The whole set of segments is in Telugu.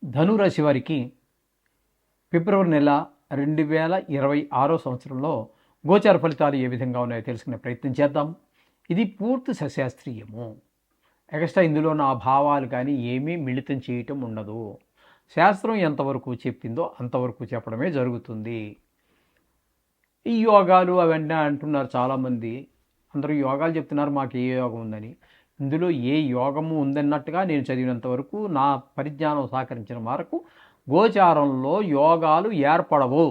ధనురాశి వారికి ఫిబ్రవరి నెల 2026 సంవత్సరంలో గోచార ఫలితాలు ఏ విధంగా ఉన్నాయో తెలుసుకునే ప్రయత్నం చేద్దాం. ఇది పూర్తి సశాస్త్రీయము. ఎక్స్ట్రా ఇందులో నా భావాలు కానీ ఏమీ మిళితం చేయటం ఉండదు. శాస్త్రం ఎంతవరకు చెప్పిందో అంతవరకు చెప్పడమే జరుగుతుంది. ఈ యోగాలు అవన్నీ అంటున్నారు చాలామంది. అందరూ యోగాలు చెప్తున్నారు, మాకు ఏ యోగం ఉందని. ఇందులో ఏ యోగము ఉందన్నట్టుగా నేను చదివినంత వరకు, నా పరిజ్ఞానం సహకరించిన వరకు గోచారంలో యోగాలు ఏర్పడవు.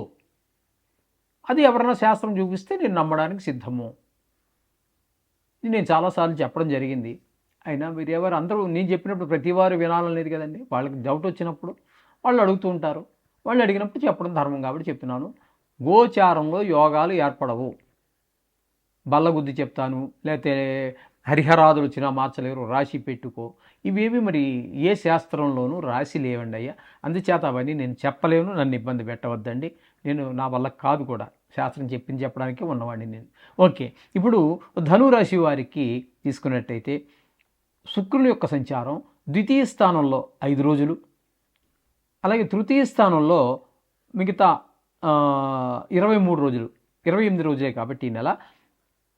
అది ఎవరైనా శాస్త్రం చూపిస్తే నేను నమ్మడానికి సిద్ధము. నేను చాలాసార్లు చెప్పడం జరిగింది. అయినా ఎవరు అందరూ నేను చెప్పినప్పుడు ప్రతి వారు వినాలనేది కదండి. వాళ్ళకి డౌట్ వచ్చినప్పుడు వాళ్ళు అడుగుతూ ఉంటారు. వాళ్ళు అడిగినప్పుడు చెప్పడం ధర్మం కాబట్టి చెప్తున్నాను. గోచారంలో యోగాలు ఏర్పడవు. బల్లగుద్ది చెప్తాను, లేకపోతే హరిహరాదులు వచ్చినా మార్చలేరు, రాశి పెట్టుకో, ఇవేమి మరి ఏ శాస్త్రంలోనూ రాశి లేవండి అయ్యా. అందుచేత అవన్నీ నేను చెప్పలేను, నన్ను ఇబ్బంది పెట్టవద్దండి. నా వల్ల కాదు కూడా, శాస్త్రం చెప్పడానికి ఉన్నవాడిని నేను. ఓకే, ఇప్పుడు ధనురాశి వారికి తీసుకున్నట్టయితే శుక్రుని యొక్క సంచారం ద్వితీయ స్థానంలో 5 రోజులు, అలాగే తృతీయ స్థానంలో మిగతా 23 రోజులు, 28 రోజులే కాబట్టి ఈ నెల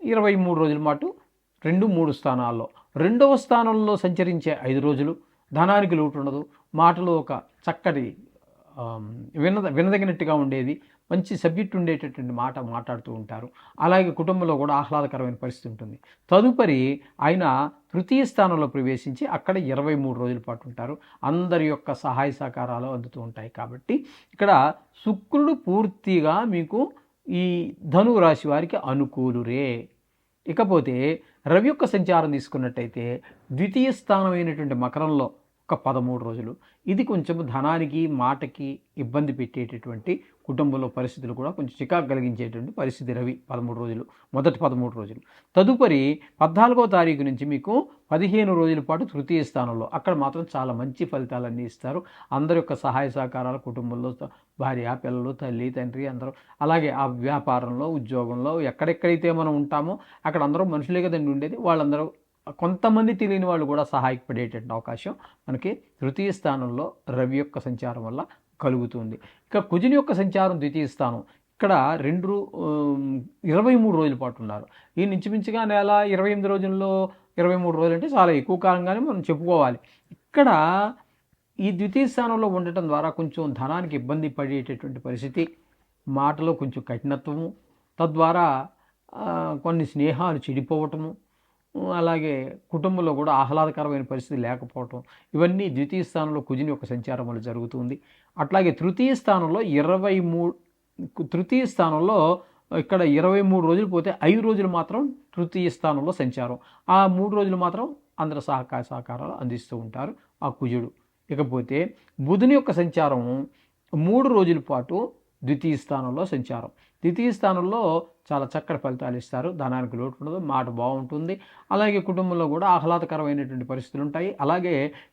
23 రోజుల పాటు 2, 3 స్థానాల్లో. 2వ స్థానంలో సంచరించే 5 రోజులు ధనానికి లోటు ఉండదు. మాటలో ఒక చక్కటి వినదగినట్టుగా ఉండేది, మంచి సబ్జెక్ట్ ఉండేటటువంటి మాట మాట్లాడుతూ ఉంటారు. అలాగే కుటుంబంలో కూడా ఆహ్లాదకరమైన పరిస్థితి ఉంటుంది. తదుపరి ఆయన తృతీయ స్థానంలో ప్రవేశించి అక్కడ 23 రోజుల పాటు ఉంటారు. అందరి యొక్క సహాయ సహకారాలు అందుతూ ఉంటాయి. కాబట్టి ఇక్కడ శుక్రుడు పూర్తిగా మీకు ఈ ధను రాశి వారికి అనుకూలురే. ఇకపోతే రవి యొక్క సంచారం తీసుకున్నట్టయితే ద్వితీయ స్థానమైనటువంటి మకరంలో ఒక 13 రోజులు. ఇది కొంచెం ధనానికి మాటకి ఇబ్బంది పెట్టేటటువంటి, కుటుంబంలో పరిస్థితులు కూడా కొంచెం చికాకు కలిగించేటువంటి పరిస్థితి రవి 13 రోజులు, మొదటి 13 రోజులు. తదుపరి 14వ తారీఖు నుంచి మీకు 15 రోజుల పాటు తృతీయ స్థానంలో, అక్కడ మాత్రం చాలా మంచి ఫలితాలన్నీ ఇస్తారు. అందరి యొక్క సహాయ సహకారాలు, కుటుంబంలో భార్య పిల్లలు, తల్లి తండ్రి అందరూ, అలాగే ఆ వ్యాపారంలో, ఉద్యోగంలో ఎక్కడెక్కడైతే మనం ఉంటామో అక్కడ అందరూ మనుషులే కదండి ఉండేది. వాళ్ళందరూ, కొంతమంది తెలియని వాళ్ళు కూడా సహాయపడేటువంటి అవకాశం మనకి తృతీయ స్థానంలో రవి యొక్క సంచారం వల్ల కలుగుతుంది. ఇక కుజుని యొక్క సంచారం ద్వితీయ స్థానం, ఇక్కడ 23 రోజుల పాటు ఉన్నారు. ఈ ఇంచుమించుగా నెల 28 రోజుల్లో 23 రోజులు అంటే చాలా ఎక్కువ కాలంగానే మనం చెప్పుకోవాలి. ఇక్కడ ఈ ద్వితీయ స్థానంలో ఉండటం ద్వారా కొంచెం ధనానికి ఇబ్బంది పడేటటువంటి పరిస్థితి, మాటలో కొంచెం కఠినత్వము, తద్వారా కొన్ని స్నేహాలు చెడిపోవటము, అలాగే కుటుంబంలో కూడా ఆహ్లాదకరమైన పరిస్థితి లేకపోవటం, ఇవన్నీ ద్వితీయ స్థానంలో కుజుని యొక్క సంచారం వల్ల జరుగుతుంది. అట్లాగే తృతీయ స్థానంలో ఇక్కడ 23 రోజులు పోతే 5 రోజులు మాత్రం తృతీయ స్థానంలో సంచారం. ఆ 3 రోజులు మాత్రం అందరూ సహకారాలు అందిస్తూ ఉంటారు ఆ కుజుడు. ఇకపోతే బుధుని యొక్క సంచారం 3 రోజుల పాటు ద్వితీయ స్థానంలో సంచారం. ద్వితీయ స్థానంలో చాలా చక్కటి ఫలితాలు ఇస్తారు. ధనానికి లోటు ఉండదు, మాట బాగుంటుంది. అలాగే కుటుంబంలో కూడా ఆహ్లాదకరమైనటువంటి పరిస్థితులు ఉంటాయి. అలాగే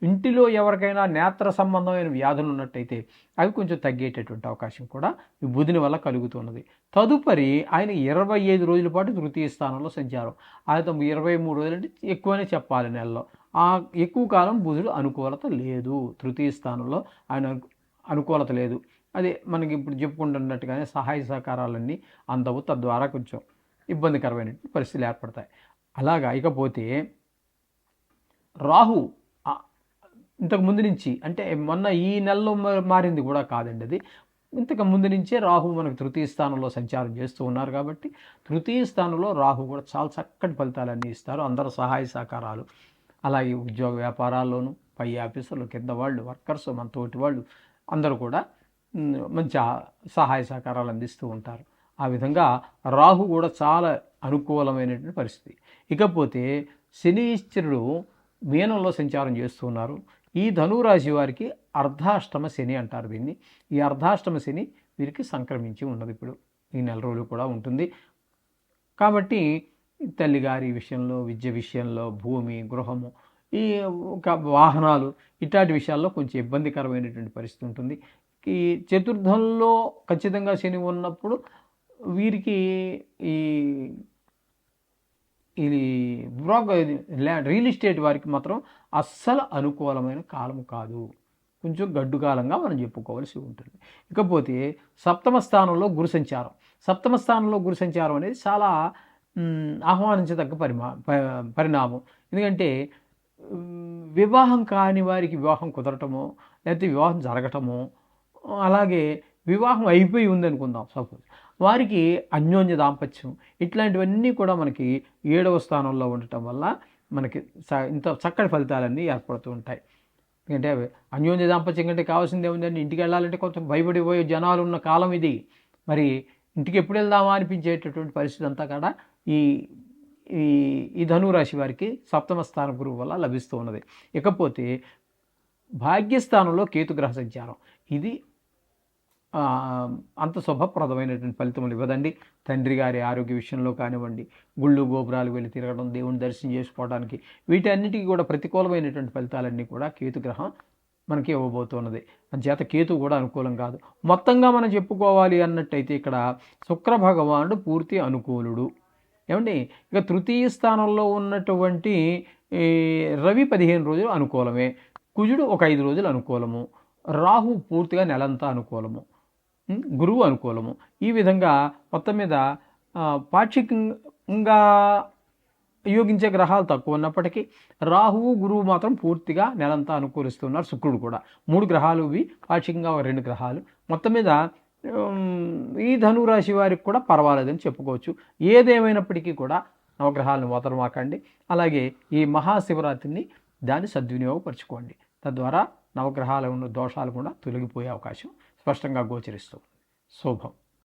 ఇంటిలో ఎవరికైనా నేత్ర సంబంధమైన వ్యాధులు ఉన్నట్టయితే అవి కొంచెం తగ్గేటటువంటి అవకాశం కూడా ఈ బుధుని వల్ల కలుగుతున్నది. తదుపరి ఆయన 25 రోజుల పాటు తృతీయ స్థానంలో సంచారం. ఆయన 23 రోజులు అంటే ఎక్కువనే చెప్పాలి నెలలో. ఆ ఎక్కువ కాలం బుధుడు అనుకూలత లేదు, తృతీయ స్థానంలో ఆయన అనుకూలత లేదు. అదే మనకి ఇప్పుడు చెప్పుకుంటున్నట్టుగానే సహాయ సహకారాలన్నీ అందవు, తద్వారా కొంచెం ఇబ్బందికరమైన పరిస్థితులు ఏర్పడతాయి. అలాగా. ఇకపోతే రాహు ఇంతకు ముందు నుంచి, అంటే మొన్న ఈ నెలలో మారింది కూడా కాదండి, అది ఇంతకు ముందు నుంచే రాహు మనకు తృతీయ స్థానంలో సంచారం చేస్తూ ఉన్నారు. కాబట్టి తృతీయ స్థానంలో రాహు కూడా చాలా చక్కటి ఫలితాలన్నీ ఇస్తారు. అందరూ సహాయ సహకారాలు, అలాగే ఉద్యోగ వ్యాపారాల్లోనూ పై ఆఫీసర్లు, కింద వాళ్ళు, వర్కర్స్, మన తోటి వాళ్ళు అందరూ కూడా మంచి సహాయ సహకారాలు అందిస్తూ ఉంటారు. ఆ విధంగా రాహు కూడా చాలా అనుకూలమైనటువంటి పరిస్థితి. ఇకపోతే శనీశ్వరుడు మీనంలో సంచారం చేస్తూ ఉన్నారు. ఈ ధనురాశి వారికి అర్ధాష్టమ శని అంటారు దీన్ని. ఈ అర్ధాష్టమ శని వీరికి సంక్రమించి ఉన్నది. ఇప్పుడు ఈ నెల రోజులు కూడా ఉంటుంది. కాబట్టి తల్లిగారి విషయంలో, విద్య విషయంలో, భూమి, గృహము, ఈ వాహనాలు, ఇట్లాంటి విషయాల్లో కొంచెం ఇబ్బందికరమైనటువంటి పరిస్థితి ఉంటుంది. ఈ చతుర్థంలో ఖచ్చితంగా శని ఉన్నప్పుడు వీరికి ఇది రియల్ ఎస్టేట్ వారికి మాత్రం అస్సలు అనుకూలమైన కాలము కాదు. కొంచెం గడ్డు కాలంగా మనం చెప్పుకోవాల్సి ఉంటుంది. ఇకపోతే సప్తమ స్థానంలో గురు సంచారం. సప్తమ స్థానంలో గురు సంచారం అనేది చాలా ఆహ్వానించదగ్గ పరిణామం. ఎందుకంటే వివాహం కాని వారికి వివాహం కుదరటమో, లేకపోతే వివాహం జరగటమో, అలాగే వివాహం అయిపోయి ఉందనుకుందాం సపోజ్, వారికి అన్యోన్య దాంపత్యం ఇట్లాంటివన్నీ కూడా మనకి 7వ స్థానంలో ఉండటం వల్ల మనకి ఇంత చక్కటి ఫలితాలన్నీ ఏర్పడుతూ ఉంటాయి. ఎందుకంటే అన్యోన్య దాంపత్యం కంటే కావాల్సింది ఏముందండి, ఇంటికి వెళ్ళాలంటే కొంచెం భయపడిపోయే జనాలు ఉన్న కాలం ఇది. మరి ఇంటికి ఎప్పుడు వెళ్దామా అనిపించేటటువంటి పరిస్థితి అంతా కూడా ఈ ఈ ఈ ధనురాశి వారికి సప్తమ స్థాన గురువు వల్ల లభిస్తూ ఉన్నది. ఇకపోతే భాగ్యస్థానంలో కేతుగ్రహ సంచారం, ఇది అంత శుభప్రదమైనటువంటి ఫలితములు ఇవ్వదండి. తండ్రి గారి ఆరోగ్య విషయంలో కానివ్వండి, గుళ్ళు గోపురాలకు వెళ్ళి తిరగడం, దేవుని దర్శనం చేసుకోవడానికి, వీటన్నిటికీ కూడా ప్రతికూలమైనటువంటి ఫలితాలన్నీ కూడా కేతుగ్రహం మనకి ఇవ్వబోతున్నది. అంచేత కేతు కూడా అనుకూలం కాదు. మొత్తంగా మనం చెప్పుకోవాలి అన్నట్టయితే ఇక్కడ శుక్ర భగవానుడు పూర్తి అనుకూలుడు. ఏమండి, ఇక తృతీయ స్థానంలో ఉన్నటువంటి రవి 15 రోజులు అనుకూలమే, కుజుడు ఒక 5 రోజులు అనుకూలము, రాహు పూర్తిగా నెలంతా అనుకూలము, గురువు అనుకూలము. ఈ విధంగా మొత్తం మీద పాక్షికంగా యోగించే గ్రహాలు తక్కువ ఉన్నప్పటికీ రాహువు గురువు మాత్రం పూర్తిగా నెలంతా అనుకూలిస్తున్నారు. శుక్రుడు కూడా 3 గ్రహాలు, ఇవి పాక్షికంగా 2 గ్రహాలు. మొత్తం మీద ఈ ధనురాశి వారికి కూడా పర్వాలేదని చెప్పుకోవచ్చు. ఏదేమైనప్పటికీ కూడా నవగ్రహాలను వదలమాకండి. అలాగే ఈ మహాశివరాత్రిని దాన్ని సద్వినియోగపరచుకోండి. తద్వారా నవగ్రహాల ఉన్న దోషాలు కూడా తొలగిపోయే అవకాశం స్పష్టంగా గోచరిస్తుంది. శుభం.